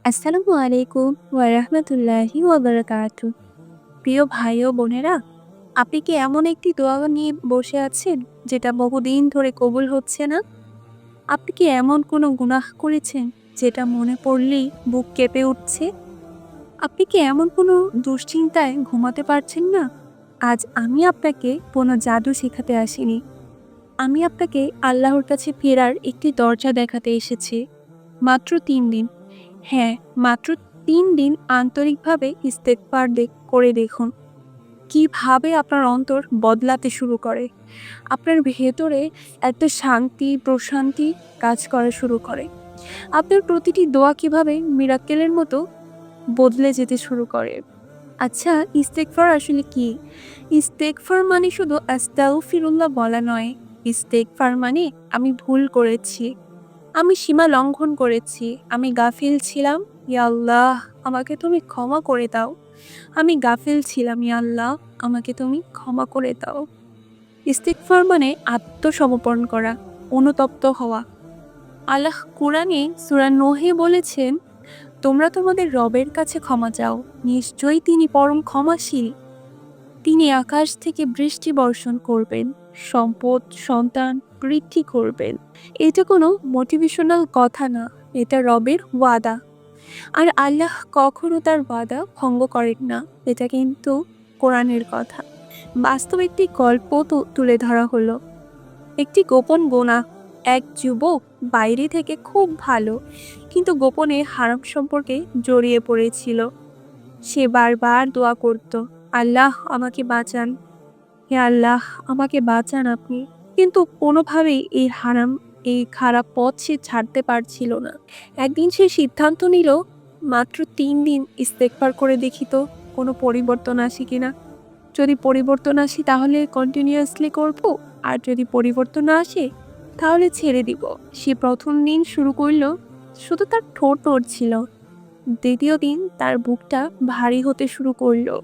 আসসালামু আলাইকুম ওয়া রাহমাতুল্লাহি ওয়া বারাকাতুহু। প্রিয় ভাই ও বোনেরা, আপনি কি এমন একটি দোয়া নিয়ে বসে আছেন যেটা বহুদিন ধরে কবুল হচ্ছে না? আপনি কি এমন কোনো গুনাহ করেছেন যেটা মনে পড়লেই বুক কেঁপে উঠছে? আপনি কি এমন কোনো দুশ্চিন্তায় ঘুমাতে পারছেন না? আজ আমি আপনাকে কোনো জাদু শেখাতে আসিনি। আমি আপনাকে আল্লাহর কাছে ফেরার একটি দরজা দেখাতে এসেছি। মাত্র ৩ দিন। হ্যাঁ, মাত্র ৩ দিন আন্তরিকভাবে ইস্তেগফার করে দেখুন। কিভাবে আপনার অন্তর বদলাতে শুরু করে। আপনার ভেতরে একটা শান্তি, প্রশান্তি কাজ করা শুরু করে। আপনার প্রতিটি দোয়া কিভাবে মিরাক্কেলের মতো বদলে যেতে শুরু করে। আচ্ছা, ইস্তেগফার আসলে কি? ইস্তেগফার মানে শুধু আস্তাগফিরুল্লাহ বলা নয়। ইস্তেগফার মানে আমি ভুল করেছি। আমি সীমা লঙ্ঘন করেছি। আমি গাফিল ছিলাম। ইয়া আল্লাহ, আমাকে তুমি ক্ষমা করে দাও। আমি গাফিল ছিলাম, ইয়া আল্লাহ, আমাকে তুমি ক্ষমা করে দাও। ইস্তিগফার মানে আত্মসমর্পণ করা, অনুতপ্ত হওয়া। আল্লাহ কুরআনে সূরা নূহে বলেছেন, তোমরা তোমাদের রবের কাছে ক্ষমা চাও। নিশ্চয়ই তিনি পরম ক্ষমাশীল। তিনি আকাশ থেকে বৃষ্টি বর্ষণ করবেন, সম্পদ, সন্তান বৃদ্ধি করবেন। এটা কোনো মোটিভেশনাল কথা না, এটা রবের ওয়াদা। আর আল্লাহ কখনো তার ওয়াদা ভঙ্গ করেন না। এটা কিন্তু কোরআনের কথা। বাস্তব একটি গল্প তুলে ধরা হলো। একটি গোপন গোনা। এক যুবক বাইরে থেকে খুব ভালো, কিন্তু গোপনে হারাম সম্পর্কে জড়িয়ে পড়েছিল। সে বারবার দোয়া করত, আল্লাহ আমাকে বাঁচান, হে আল্লাহ আমাকে বাঁচান আপনি। কিন্তু কোনোভাবেই এই খারাপ পথ সে ছাড়তে পারছিল না। একদিন সে সিদ্ধান্ত নিল, মাত্র ৩ দিন ইস্তেগফার করে দেখি তো কোনো পরিবর্তন আসে কিনা। যদি পরিবর্তন আসে তাহলে কন্টিনিউয়াসলি করব, আর যদি পরিবর্তন না আসে তাহলে ছেড়ে দিব। সে প্রথম দিন শুরু করলো, শুধু তার ঠোঁট নড়ছিল। দ্বিতীয় দিন তার বুকটা ভারী হতে শুরু করলো,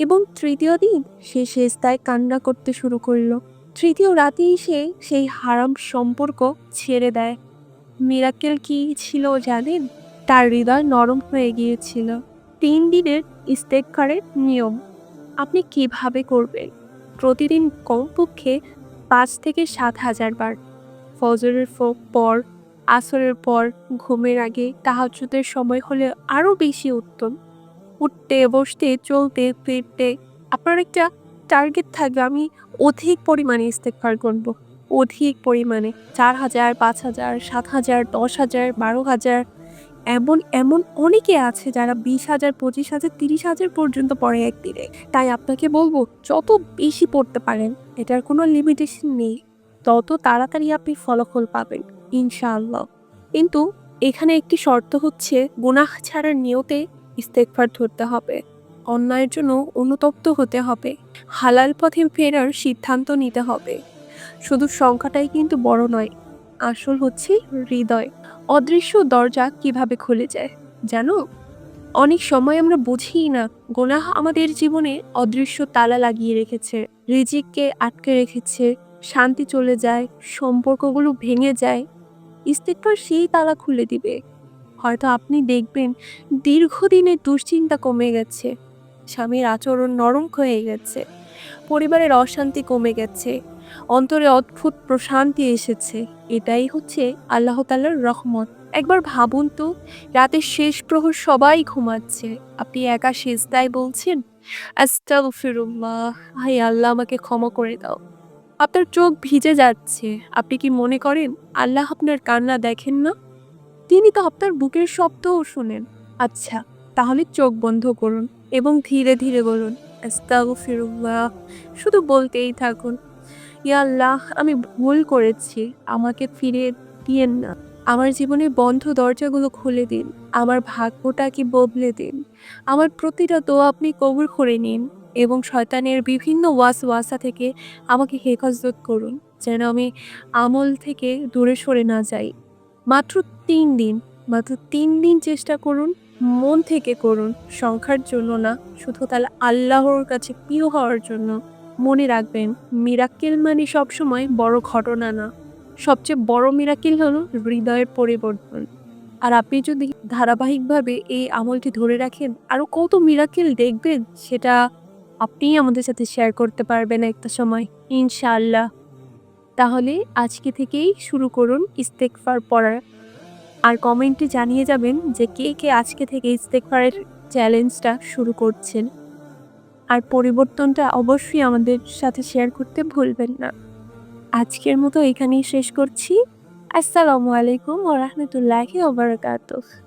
এবং তৃতীয় দিন সে সেজদায় কান্না করতে শুরু করলো। তৃতীয় রাতেই সে সেই হারাম সম্পর্ক ছেড়ে দেয়। মিরাকেল কি ছিল জানেন? তার হৃদয় নরম হয়ে গিয়েছিল। ৩ দিনের ইস্তেগফারের নিয়ম আপনি কিভাবে করবেন? প্রতিদিন কমপক্ষে ৫ থেকে ৭,০০০ বার। ফজরের পর, আসরের পর, ঘুমের আগে, তাহাজ্জুদের সময় হলে আরো বেশি উত্তম। উঠতে, বসতে, চলতে, ফিরতে আপনার একটা টার্গেট থাকবে, আমি অধিক পরিমাণে ইস্তেগফার করব। অধিক পরিমাণে ৪,০০০, ৫,০০০, ৭,০০০, ১০,০০০, ১২,০০০। এমন অনেকে আছে যারা ২০,০০০, ২৫,০০০, ৩০,০০০ পর্যন্ত পড়ে একদিনে। তাই আপনাকে বলবো, যত বেশি পড়তে পারেন, এটার কোনো লিমিটেশন নেই। তত তাড়াতাড়ি আপনি ফলাফল পাবেন ইনশাআল্লাহ। কিন্তু এখানে একটি শর্ত হচ্ছে, গুনাহ ছাড়ার নিয়তে ইস্তেগফার ধরতে হবে। অন্যায়ের জন্য অনুতপ্ত হতে হবে। হালাল পথে ফেরার সিদ্ধান্ত নিতে হবে। শুধু সংখ্যাটাই কিন্তু বড় নয়, আসল হচ্ছে হৃদয়। অদৃশ্য দরজা কিভাবে খুলে যায় জানো? অনেক সময় আমরা বুঝিই না, গুনাহ আমাদের জীবনে অদৃশ্য তালা লাগিয়ে রেখেছে, রিজিককে আটকে রেখেছে, শান্তি চলে যায়, সম্পর্কগুলো ভেঙে যায়। ইস্তেগফার সেই তালা খুলে দিবে। হয়তো আপনি দেখবেন দীর্ঘদিনের দুশ্চিন্তা কমে গেছে, স্বামীর আচরণ নরম হয়ে গেছে, পরিবারের অশান্তি কমে গেছে, অন্তরে অদ্ভুত প্রশান্তি এসেছে। এটাই হচ্ছে আল্লাহ তাআলার রহমত। একবার ভাবুন তো, রাতের শেষ প্রহর সবাই ঘুমাচ্ছে, আপনি একা সিজদায় বলছেন, আস্তাগফিরুল্লাহ, হায় আল্লাহ আমাকে ক্ষমা করে দাও। আপনার চোখ ভিজে যাচ্ছে। আপনি কি মনে করেন আল্লাহ আপনার কান্না দেখেন না? তিনি তো আপনার বুকের শব্দও শোনেন। আচ্ছা, তাহলে চোখ বন্ধ করুন এবং ধীরে ধীরে বলুন, আস্তাগফিরুল্লাহ। শুধু বলতেই থাকুন, ইয়া আল্লাহ, আমি ভুল করেছি, আমাকে ফিরিয়ে দিয়েন না। আমার জীবনের বন্ধ দরজাগুলো খুলে দিন। আমার ভাগ্যটাকে বদলে দিন। আমার প্রতিটা দোয়া আপনি কবুল করে নিন, এবং শয়তানের বিভিন্ন ওয়াসওয়াসা থেকে আমাকে হেফাজত করুন, যেন আমি আমল থেকে দূরে সরে না যাই। মাত্র ৩ দিন, মাত্র ৩ দিন চেষ্টা করুন। মন থেকে করুন, সংখ্যার জন্য না, শুধু তাহলে আল্লাহর কাছে প্রিয় হওয়ার জন্য। মনে রাখবেন, মিরাক্কেল মানে সবসময় বড় ঘটনা না, সবচেয়ে বড় মিরাক্কেল হলো হৃদয়ের পরিবর্তন। আর আপনি যদি ধারাবাহিকভাবে এই আমলটি ধরে রাখেন, আরো কত মিরাকেল দেখবেন সেটা আপনিই আমাদের সাথে শেয়ার করতে পারবেন একটা সময়, ইনশাআল্লাহ। তাহলে আজকে থেকেই শুরু করুন ইস্তেগফার পড়া। আর কমেন্টে জানিয়ে যাবেন যে কে আজকে থেকে ইস্তেগফারের চ্যালেঞ্জটা শুরু করছেন। আর পরিবর্তনটা অবশ্যই আমাদের সাথে শেয়ার করতে ভুলবেন না। আজকের মতো এখানেই শেষ করছি। আসসালামু আলাইকুম ওয়া রাহমাতুল্লাহি ওয়া বারাকাতুহু।